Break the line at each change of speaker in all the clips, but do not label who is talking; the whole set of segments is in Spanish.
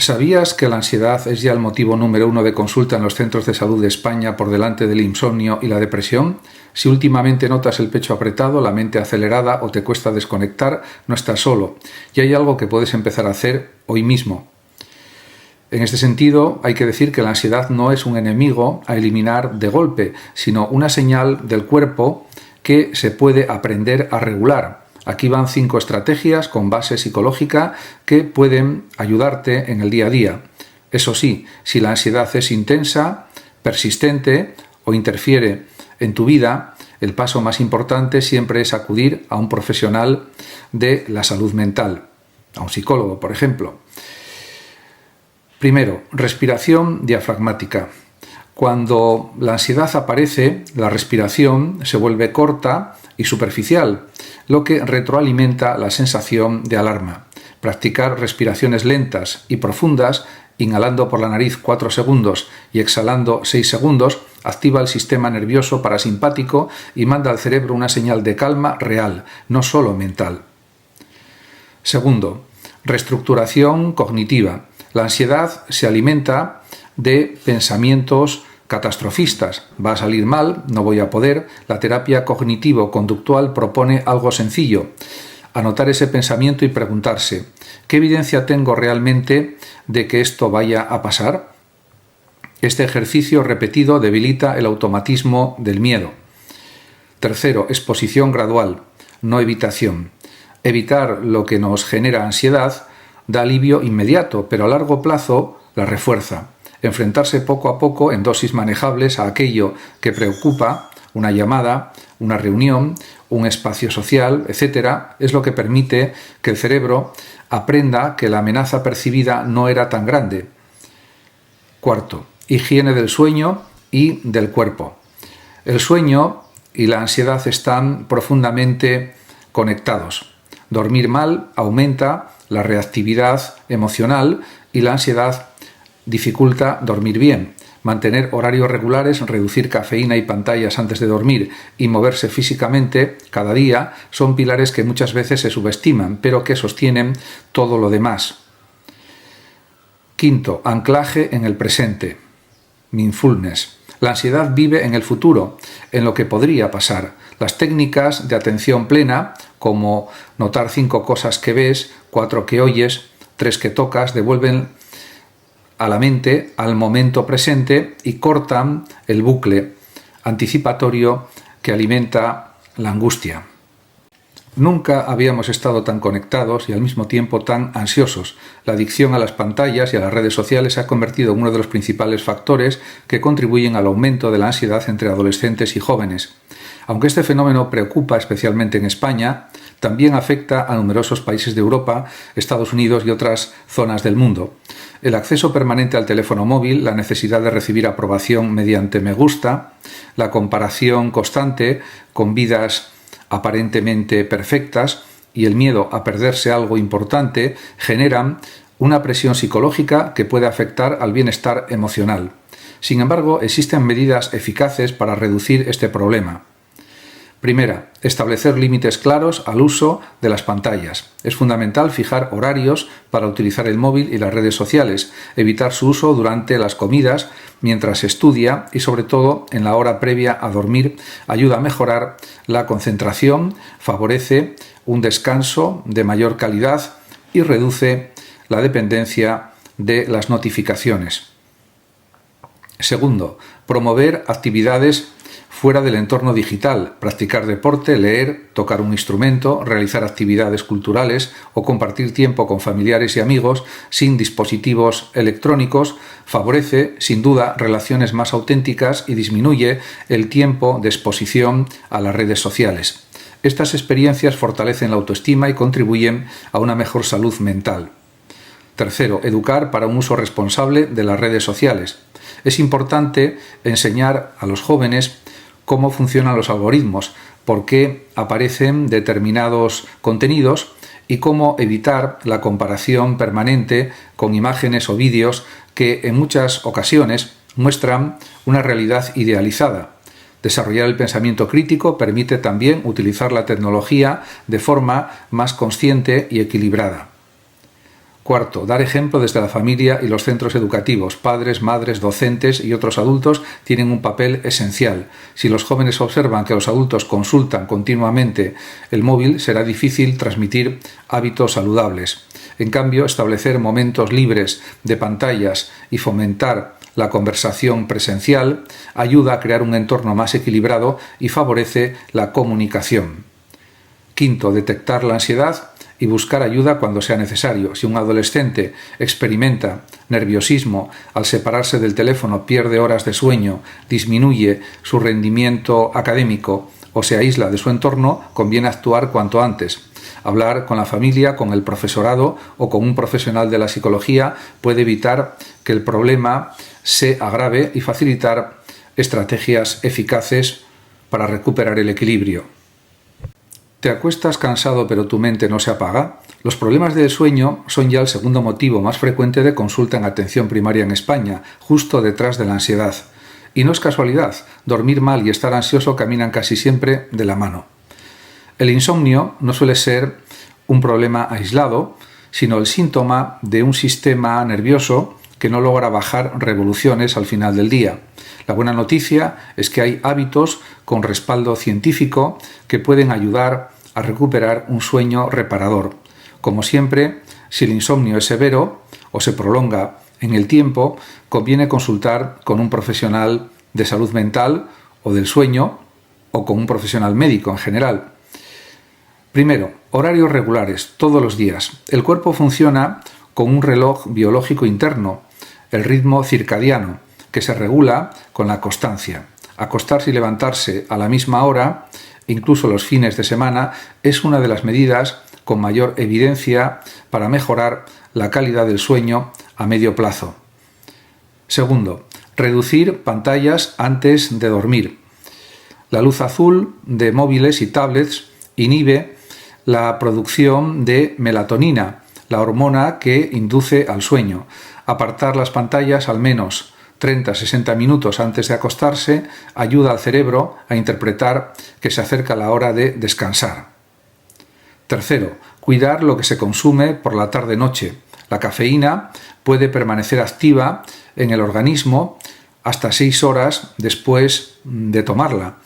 ¿Sabías que la ansiedad es ya el motivo número 1 de consulta en los centros de salud de España por delante del insomnio y la depresión? Si últimamente notas el pecho apretado, la mente acelerada o te cuesta desconectar, no estás solo y hay algo que puedes empezar a hacer hoy mismo. En este sentido, hay que decir que la ansiedad no es un enemigo a eliminar de golpe, sino una señal del cuerpo que se puede aprender a regular. Aquí van 5 estrategias con base psicológica que pueden ayudarte en el día a día. Eso sí, si la ansiedad es intensa, persistente o interfiere en tu vida, el paso más importante siempre es acudir a un profesional de la salud mental, a un psicólogo, por ejemplo. Primero, respiración diafragmática. Cuando la ansiedad aparece, la respiración se vuelve corta y superficial, lo que retroalimenta la sensación de alarma. Practicar respiraciones lentas y profundas, inhalando por la nariz 4 segundos y exhalando 6 segundos, activa el sistema nervioso parasimpático y manda al cerebro una señal de calma real, no solo mental. Segundo, reestructuración cognitiva. La ansiedad se alimenta de pensamientos catastrofistas. Va a salir mal, no voy a poder. La terapia cognitivo-conductual propone algo sencillo: anotar ese pensamiento y preguntarse: ¿qué evidencia tengo realmente de que esto vaya a pasar? Este ejercicio repetido debilita el automatismo del miedo. Tercero, exposición gradual, no evitación. Evitar lo que nos genera ansiedad da alivio inmediato, pero a largo plazo la refuerza. Enfrentarse poco a poco en dosis manejables a aquello que preocupa, una llamada, una reunión, un espacio social, etc., es lo que permite que el cerebro aprenda que la amenaza percibida no era tan grande. Cuarto, higiene del sueño y del cuerpo. El sueño y la ansiedad están profundamente conectados. Dormir mal aumenta la reactividad emocional y la ansiedad dificulta dormir bien. Mantener horarios regulares, reducir cafeína y pantallas antes de dormir y moverse físicamente cada día son pilares que muchas veces se subestiman, pero que sostienen todo lo demás. Quinto, anclaje en el presente. Mindfulness. La ansiedad vive en el futuro, en lo que podría pasar. Las técnicas de atención plena, como notar 5 cosas que ves, 4 que oyes, 3 que tocas, devuelven a la mente al momento presente y cortan el bucle anticipatorio que alimenta la angustia. Nunca habíamos estado tan conectados y al mismo tiempo tan ansiosos. La adicción a las pantallas y a las redes sociales se ha convertido en uno de los principales factores que contribuyen al aumento de la ansiedad entre adolescentes y jóvenes. Aunque este fenómeno preocupa especialmente en España, también afecta a numerosos países de Europa, Estados Unidos y otras zonas del mundo. El acceso permanente al teléfono móvil, la necesidad de recibir aprobación mediante me gusta, la comparación constante con vidas aparentemente perfectas y el miedo a perderse algo importante generan una presión psicológica que puede afectar al bienestar emocional. Sin embargo, existen medidas eficaces para reducir este problema. Primera, establecer límites claros al uso de las pantallas. Es fundamental fijar horarios para utilizar el móvil y las redes sociales, evitar su uso durante las comidas, mientras se estudia y sobre todo en la hora previa a dormir ayuda a mejorar la concentración, favorece un descanso de mayor calidad y reduce la dependencia de las notificaciones. Segundo, promover actividades fuera del entorno digital, practicar deporte, leer, tocar un instrumento, realizar actividades culturales o compartir tiempo con familiares y amigos sin dispositivos electrónicos favorece, sin duda, relaciones más auténticas y disminuye el tiempo de exposición a las redes sociales. Estas experiencias fortalecen la autoestima y contribuyen a una mejor salud mental. Tercero, educar para un uso responsable de las redes sociales. Es importante enseñar a los jóvenes cómo funcionan los algoritmos, por qué aparecen determinados contenidos y cómo evitar la comparación permanente con imágenes o vídeos que en muchas ocasiones muestran una realidad idealizada. Desarrollar el pensamiento crítico permite también utilizar la tecnología de forma más consciente y equilibrada. Cuarto, dar ejemplo desde la familia y los centros educativos. Padres, madres, docentes y otros adultos tienen un papel esencial. Si los jóvenes observan que los adultos consultan continuamente el móvil, será difícil transmitir hábitos saludables. En cambio, establecer momentos libres de pantallas y fomentar la conversación presencial ayuda a crear un entorno más equilibrado y favorece la comunicación. Quinto, detectar la ansiedad y buscar ayuda cuando sea necesario. Si un adolescente experimenta nerviosismo al separarse del teléfono, pierde horas de sueño, disminuye su rendimiento académico o se aísla de su entorno, conviene actuar cuanto antes. Hablar con la familia, con el profesorado o con un profesional de la psicología puede evitar que el problema se agrave y facilitar estrategias eficaces para recuperar el equilibrio. ¿Te acuestas cansado pero tu mente no se apaga? Los problemas del sueño son ya el segundo motivo más frecuente de consulta en atención primaria en España, justo detrás de la ansiedad. Y no es casualidad, dormir mal y estar ansioso caminan casi siempre de la mano. El insomnio no suele ser un problema aislado, sino el síntoma de un sistema nervioso que no logra bajar revoluciones al final del día. La buena noticia es que hay hábitos con respaldo científico que pueden ayudar a recuperar un sueño reparador. Como siempre, si el insomnio es severo o se prolonga en el tiempo, conviene consultar con un profesional de salud mental o del sueño o con un profesional médico en general. Primero, horarios regulares, todos los días. El cuerpo funciona con un reloj biológico interno, el ritmo circadiano, que se regula con la constancia. Acostarse y levantarse a la misma hora, incluso los fines de semana, es una de las medidas con mayor evidencia para mejorar la calidad del sueño a medio plazo. Segundo, reducir pantallas antes de dormir. La luz azul de móviles y tablets inhibe la producción de melatonina, la hormona que induce al sueño. Apartar las pantallas al menos 30-60 minutos antes de acostarse ayuda al cerebro a interpretar que se acerca la hora de descansar. Tercero, cuidar lo que se consume por la tarde-noche. La cafeína puede permanecer activa en el organismo hasta 6 horas después de tomarla.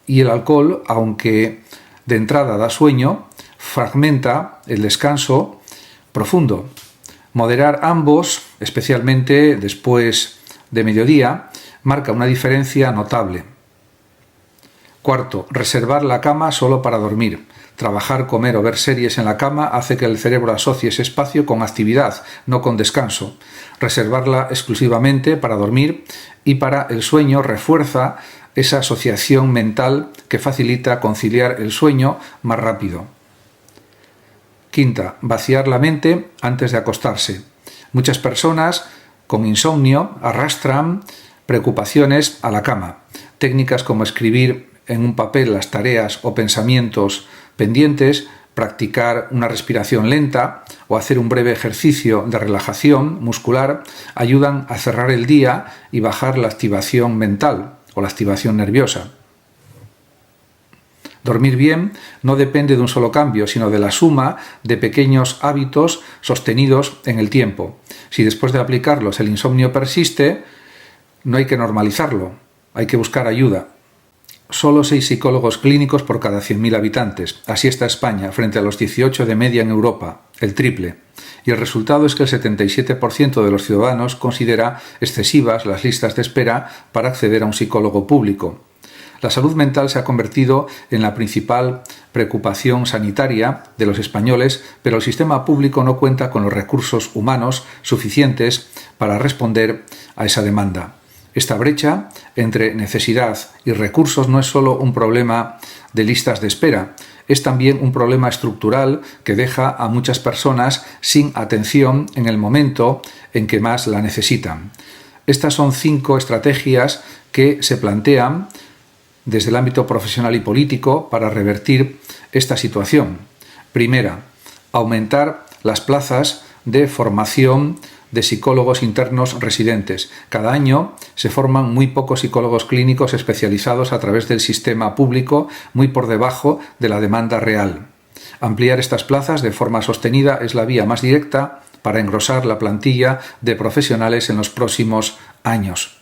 Y el alcohol, aunque de entrada da sueño, fragmenta el descanso profundo. Moderar ambos, especialmente después de mediodía, marca una diferencia notable. Cuarto, reservar la cama solo para dormir. Trabajar, comer o ver series en la cama hace que el cerebro asocie ese espacio con actividad, no con descanso. Reservarla exclusivamente para dormir y para el sueño refuerza esa asociación mental que facilita conciliar el sueño más rápido. Quinta, vaciar la mente antes de acostarse. Muchas personas con insomnio arrastran preocupaciones a la cama. Técnicas como escribir en un papel las tareas o pensamientos pendientes, practicar una respiración lenta o hacer un breve ejercicio de relajación muscular ayudan a cerrar el día y bajar la activación mental o la activación nerviosa. Dormir bien no depende de un solo cambio, sino de la suma de pequeños hábitos sostenidos en el tiempo. Si después de aplicarlos el insomnio persiste, no hay que normalizarlo, hay que buscar ayuda. Solo 6 psicólogos clínicos por cada 100.000 habitantes. Así está España, frente a los 18 de media en Europa, el triple. Y el resultado es que el 77% de los ciudadanos considera excesivas las listas de espera para acceder a un psicólogo público. La salud mental se ha convertido en la principal preocupación sanitaria de los españoles, pero el sistema público no cuenta con los recursos humanos suficientes para responder a esa demanda. Esta brecha entre necesidad y recursos no es solo un problema de listas de espera, es también un problema estructural que deja a muchas personas sin atención en el momento en que más la necesitan. Estas son 5 estrategias que se plantean desde el ámbito profesional y político para revertir esta situación. Primera, aumentar las plazas de formación de psicólogos internos residentes. Cada año se forman muy pocos psicólogos clínicos especializados a través del sistema público, muy por debajo de la demanda real. Ampliar estas plazas de forma sostenida es la vía más directa para engrosar la plantilla de profesionales en los próximos años.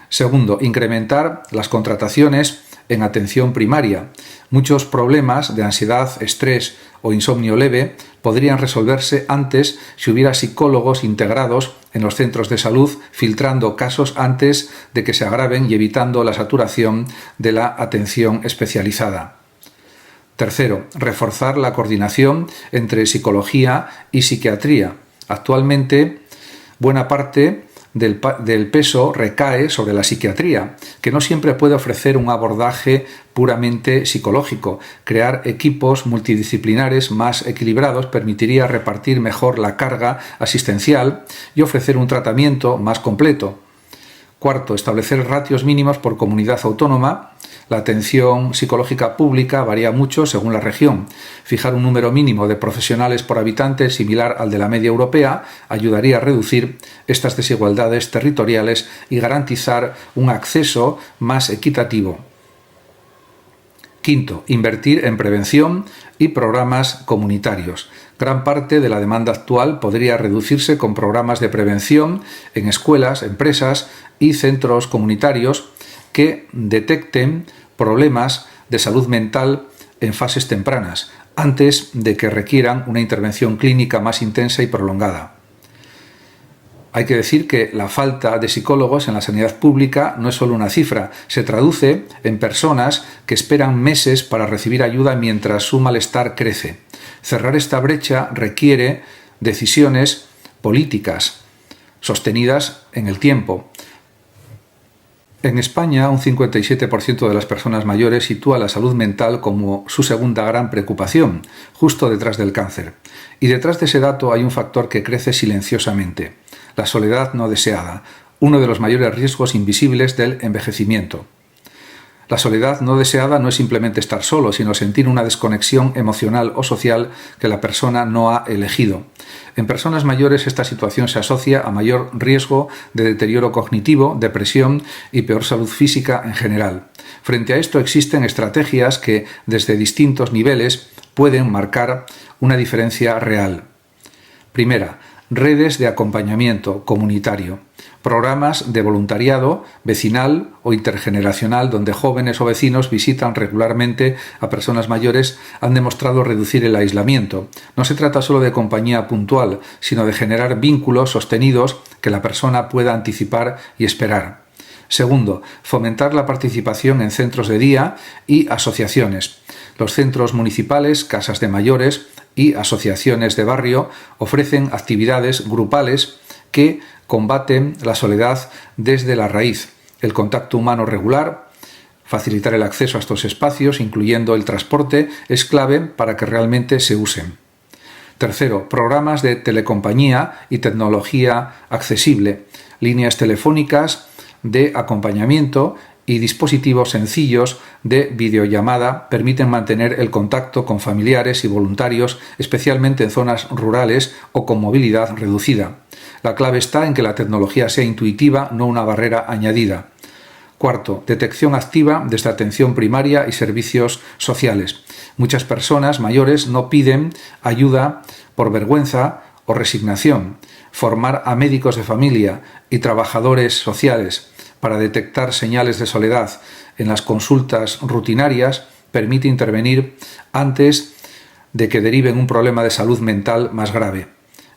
Segundo, incrementar las contrataciones en atención primaria. Muchos problemas de ansiedad, estrés o insomnio leve podrían resolverse antes si hubiera psicólogos integrados en los centros de salud, filtrando casos antes de que se agraven y evitando la saturación de la atención especializada. Tercero, reforzar la coordinación entre psicología y psiquiatría. Actualmente, buena parte del peso recae sobre la psiquiatría, que no siempre puede ofrecer un abordaje puramente psicológico. Crear equipos multidisciplinares más equilibrados permitiría repartir mejor la carga asistencial y ofrecer un tratamiento más completo. Cuarto, establecer ratios mínimos por comunidad autónoma. La atención psicológica pública varía mucho según la región. Fijar un número mínimo de profesionales por habitante similar al de la media europea ayudaría a reducir estas desigualdades territoriales y garantizar un acceso más equitativo. Quinto, invertir en prevención y programas comunitarios. Gran parte de la demanda actual podría reducirse con programas de prevención en escuelas, empresas y centros comunitarios que detecten problemas de salud mental en fases tempranas, antes de que requieran una intervención clínica más intensa y prolongada. Hay que decir que la falta de psicólogos en la sanidad pública no es solo una cifra, se traduce en personas que esperan meses para recibir ayuda mientras su malestar crece. Cerrar esta brecha requiere decisiones políticas sostenidas en el tiempo. En España, un 57% de las personas mayores sitúa la salud mental como su segunda gran preocupación, justo detrás del cáncer. Y detrás de ese dato hay un factor que crece silenciosamente: la soledad no deseada, uno de los mayores riesgos invisibles del envejecimiento. La soledad no deseada no es simplemente estar solo, sino sentir una desconexión emocional o social que la persona no ha elegido. En personas mayores esta situación se asocia a mayor riesgo de deterioro cognitivo, depresión y peor salud física en general. Frente a esto existen estrategias que, desde distintos niveles, pueden marcar una diferencia real. Primera, redes de acompañamiento comunitario. Programas de voluntariado vecinal o intergeneracional donde jóvenes o vecinos visitan regularmente a personas mayores han demostrado reducir el aislamiento. No se trata solo de compañía puntual, sino de generar vínculos sostenidos que la persona pueda anticipar y esperar. Segundo, fomentar la participación en centros de día y asociaciones. Los centros municipales, casas de mayores y asociaciones de barrio ofrecen actividades grupales que combaten la soledad desde la raíz. El contacto humano regular, facilitar el acceso a estos espacios, incluyendo el transporte, es clave para que realmente se usen. Tercero, programas de telecompañía y tecnología accesible, líneas telefónicas de acompañamiento y dispositivos sencillos de videollamada permiten mantener el contacto con familiares y voluntarios, especialmente en zonas rurales o con movilidad reducida. La clave está en que la tecnología sea intuitiva, no una barrera añadida. Cuarto, detección activa desde atención primaria y servicios sociales. Muchas personas mayores no piden ayuda por vergüenza o resignación. Formar a médicos de familia y trabajadores sociales para detectar señales de soledad en las consultas rutinarias permite intervenir antes de que deriven un problema de salud mental más grave.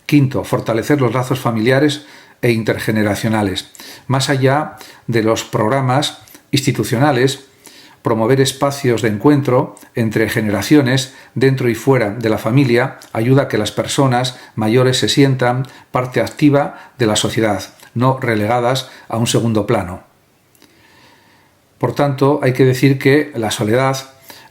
Quinto, fortalecer los lazos familiares e intergeneracionales. Más allá de los programas institucionales, promover espacios de encuentro entre generaciones dentro y fuera de la familia ayuda a que las personas mayores se sientan parte activa de la sociedad, no relegadas a un segundo plano. Por tanto, hay que decir que la soledad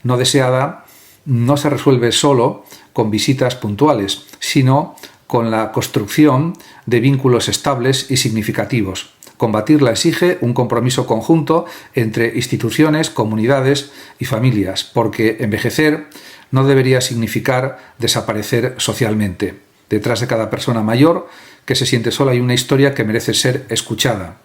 no deseada no se resuelve solo con visitas puntuales, sino con la construcción de vínculos estables y significativos. Combatirla exige un compromiso conjunto entre instituciones, comunidades y familias, porque envejecer no debería significar desaparecer socialmente. Detrás de cada persona mayor que se siente sola hay una historia que merece ser escuchada.